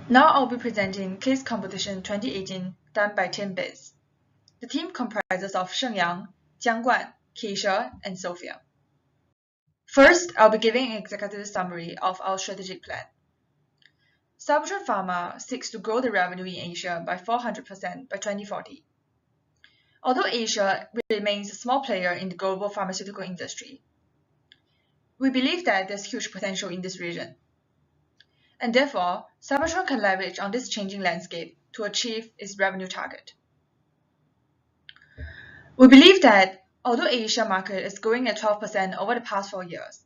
Now I'll be presenting Case Competition 2018 done by MedBiz. The team comprises of Shenyang, Jiangguan, Keisha, and Sophia. First, I'll be giving an executive summary of our strategic plan. Cybertron Pharma seeks to grow the revenue in Asia by 400% by 2040. Although Asia remains a small player in the global pharmaceutical industry, we believe that there's huge potential in this region. And therefore, Cybertron can leverage on this changing landscape to achieve its revenue target. We believe that although Asia market is growing at 12% over the past 4 years,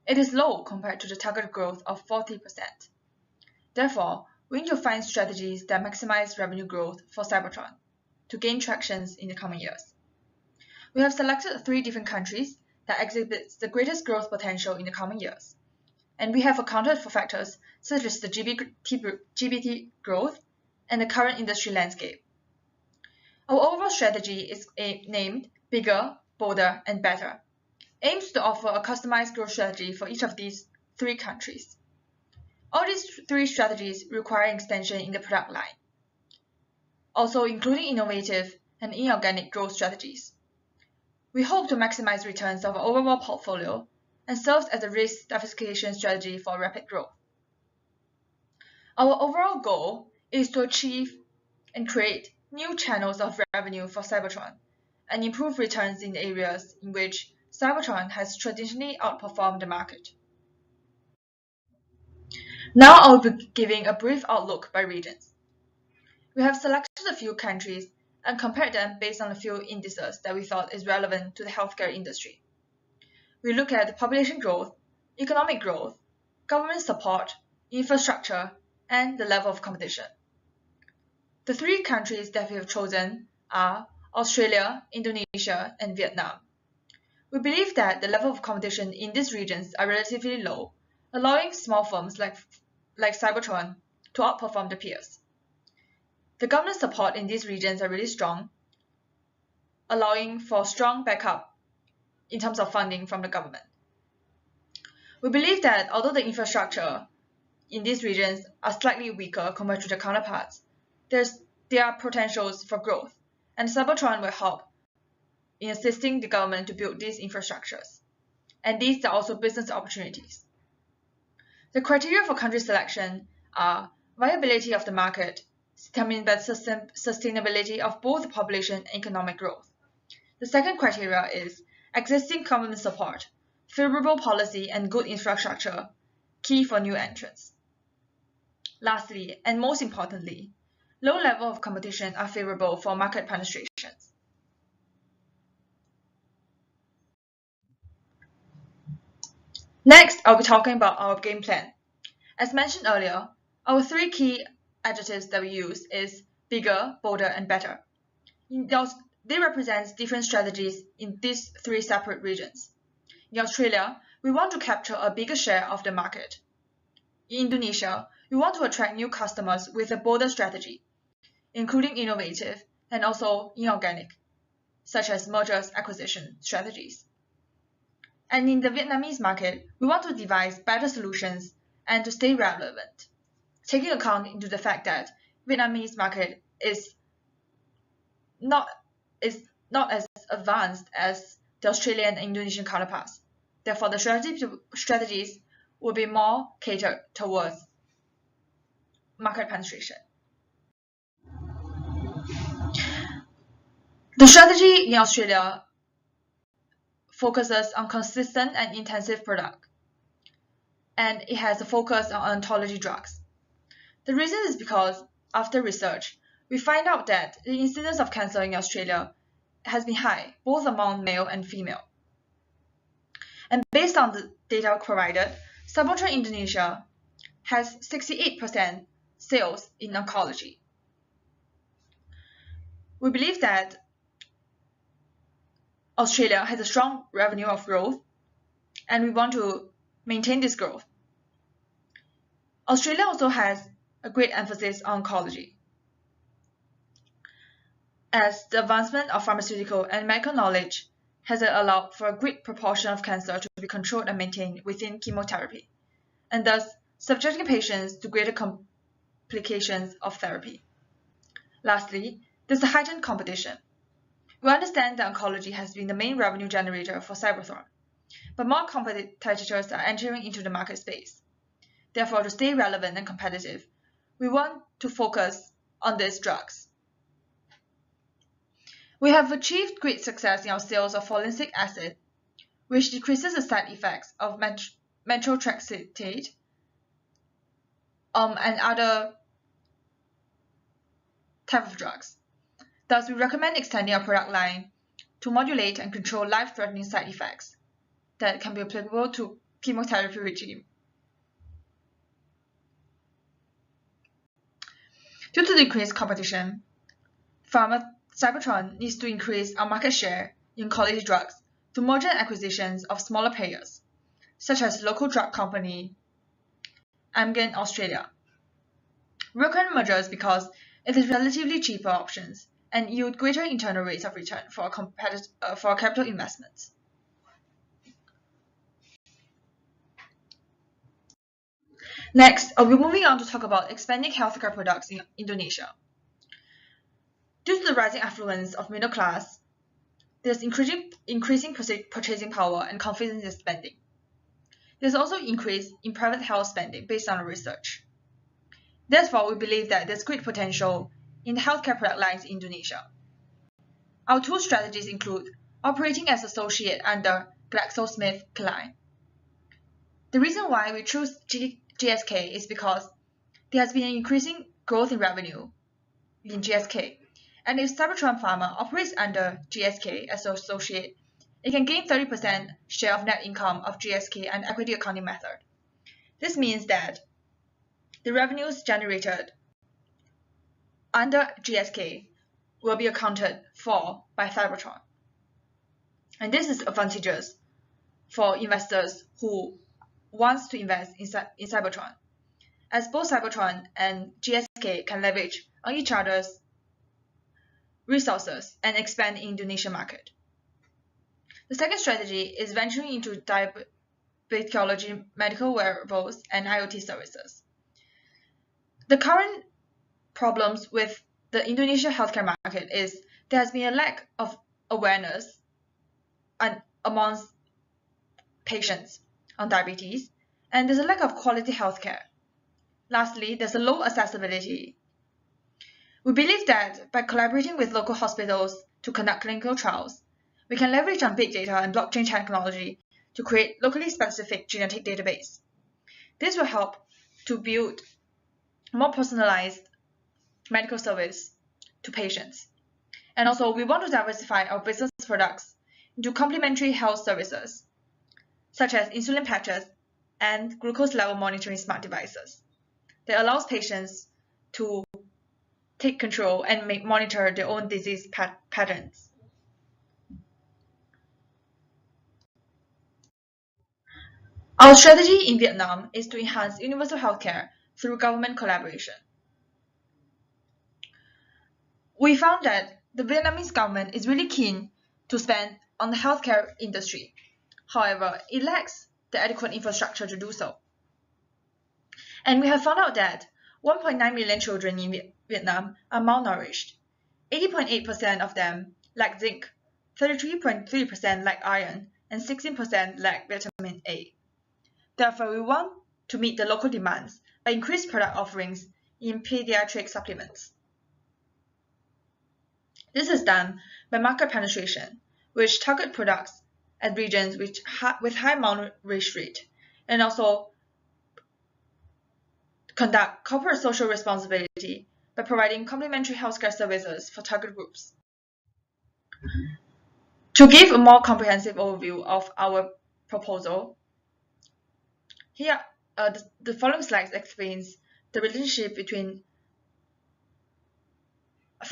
it is low compared to the target growth of 40%. Therefore, we need to find strategies that maximize revenue growth for Cybertron to gain traction in the coming years. We have selected 3 different countries that exhibit the greatest growth potential in the coming years, and we have accounted for factors such as the GDP growth and the current industry landscape. Our overall strategy is named Bigger, Bolder, and Better, aims to offer a customized growth strategy for each of these 3 countries. All these 3 strategies require extension in the product line, also including innovative and inorganic growth strategies. We hope to maximize returns of our overall portfolio and serves as a risk diversification strategy for rapid growth. Our overall goal is to achieve and create new channels of revenue for Cybertron and improve returns in the areas in which Cybertron has traditionally outperformed the market. Now I'll be giving a brief outlook by regions. We have selected a few countries and compared them based on a few indices that we thought is relevant to the healthcare industry. We look at the population growth, economic growth, government support, infrastructure, and the level of competition. The 3 countries that we have chosen are Australia, Indonesia, and Vietnam. We believe that the level of competition in these regions are relatively low, allowing small firms like Cybertron to outperform the peers. The government support in these regions are really strong, allowing for strong backup in terms of funding from the government. We believe that although the infrastructure in these regions are slightly weaker compared to their counterparts, there are potentials for growth, and Cybertron will help in assisting the government to build these infrastructures. And these are also business opportunities. The criteria for country selection are viability of the market, determined by the sustainability of both the population and economic growth. The second criteria is existing government support, favorable policy, and good infrastructure, key for new entrants. Lastly, and most importantly, low level of competition are favorable for market penetrations. Next, I'll be talking about our game plan. As mentioned earlier, our 3 key adjectives that we use is bigger, bolder, and better. They represent different strategies in these 3 separate regions. In Australia, we want to capture a bigger share of the market. In Indonesia, we want to attract new customers with a bolder strategy, including innovative and also inorganic, such as mergers acquisition strategies. And in the Vietnamese market, we want to devise better solutions and to stay relevant, taking account into the fact that Vietnamese market is not as advanced as the Australian and Indonesian counterparts. Therefore, the strategies will be more catered towards market penetration. The strategy in Australia focuses on consistent and intensive product, and it has a focus on oncology drugs. The reason is because after research, we find out that the incidence of cancer in Australia has been high, both among male and female. And based on the data provided, Cybertron Indonesia has 68% sales in oncology. We believe that Australia has a strong revenue of growth, and we want to maintain this growth. Australia also has a great emphasis on oncology, as the advancement of pharmaceutical and medical knowledge has allowed for a great proportion of cancer to be controlled and maintained within chemotherapy, and thus subjecting patients to greater applications of therapy. Lastly, there's the heightened competition. We understand that oncology has been the main revenue generator for Cyberthron, but more competitors are entering into the market space. Therefore, to stay relevant and competitive, we want to focus on these drugs. We have achieved great success in our sales of forensic acid, which decreases the side effects of methotrexate and other type of drugs. Thus, we recommend extending our product line to modulate and control life-threatening side effects that can be applicable to chemotherapy regime. Due to the increased competition, Cybertron needs to increase our market share in oncology drugs through merger and acquisitions of smaller players, such as local drug company Amgen Australia. We recommend mergers because it is relatively cheaper options and yield greater internal rates of return for our capital investments. Next, I'll be moving on to talk about expanding healthcare products in Indonesia. Due to the rising affluence of middle class, there's increasing purchasing power and confidence in spending. There's also increase in private health spending based on our research. Therefore, we believe that there's great potential in the healthcare product lines in Indonesia. Our two strategies include operating as associate under GlaxoSmithKline. The reason why we choose GSK is because there has been an increasing growth in revenue in GSK, and if Cybertron Pharma operates under GSK as an associate, it can gain 30% share of net income of GSK and equity accounting method. This means that the revenues generated under GSK will be accounted for by Cybertron. And this is advantageous for investors who wants to invest in Cybertron, as both Cybertron and GSK can leverage on each other's resources and expand in Indonesian market. The second strategy is venturing into diabetology, medical wearables, and IoT services. The current problems with the Indonesia healthcare market is there has been a lack of awareness amongst patients on diabetes, and there's a lack of quality healthcare. Lastly, there's a low accessibility. We believe that by collaborating with local hospitals to conduct clinical trials, we can leverage on big data and blockchain technology to create locally specific genetic database. This will help to build more personalized medical service to patients. And also, we want to diversify our business products into complementary health services, such as insulin patches and glucose level monitoring smart devices that allows patients to take control and monitor their own disease patterns. Our strategy in Vietnam is to enhance universal healthcare through government collaboration. We found that the Vietnamese government is really keen to spend on the healthcare industry. However, it lacks the adequate infrastructure to do so. And we have found out that 1.9 million children in Vietnam are malnourished. 80.8% of them lack zinc, 33.3% lack iron, and 16% lack vitamin A. Therefore, we want to meet the local demands by increased product offerings in pediatric supplements. This is done by market penetration, which target products at regions with high malnourished rate, and also conduct corporate social responsibility by providing complementary healthcare services for target groups. To give a more comprehensive overview of our proposal, here the following slides explains the relationship between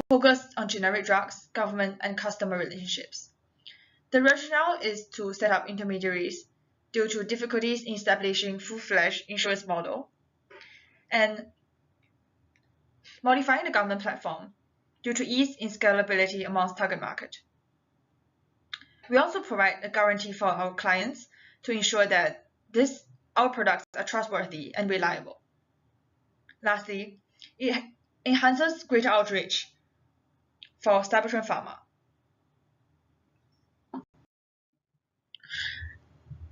focus on generic drugs, government, and customer relationships. The rationale is to set up intermediaries due to difficulties in establishing full-fledged insurance model, and modifying the government platform due to ease in scalability amongst target market. We also provide a guarantee for our clients to ensure that our products are trustworthy and reliable. Lastly, It enhances greater outreach for establishment pharma.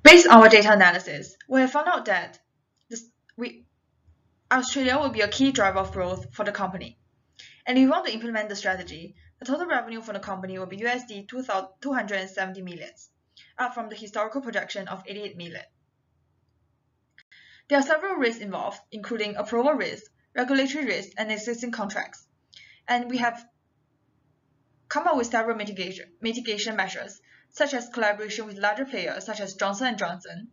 Based on our data analysis, we have found out that Australia will be a key driver of growth for the company. And if we want to implement the strategy, the total revenue for the company will be USD 270 million, up from the historical projection of 88 million. There are several risks involved, including approval risk, regulatory risk, and existing contracts. And we have come up with several mitigation measures, such as collaboration with larger players such as Johnson & Johnson,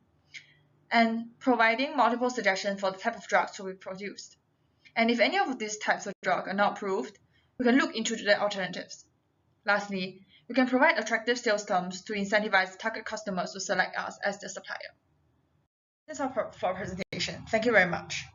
and providing multiple suggestions for the type of drugs to be produced. And if any of these types of drugs are not approved, we can look into the alternatives. Lastly, we can provide attractive sales terms to incentivize target customers to select us as their supplier. That's all for our presentation. Thank you very much.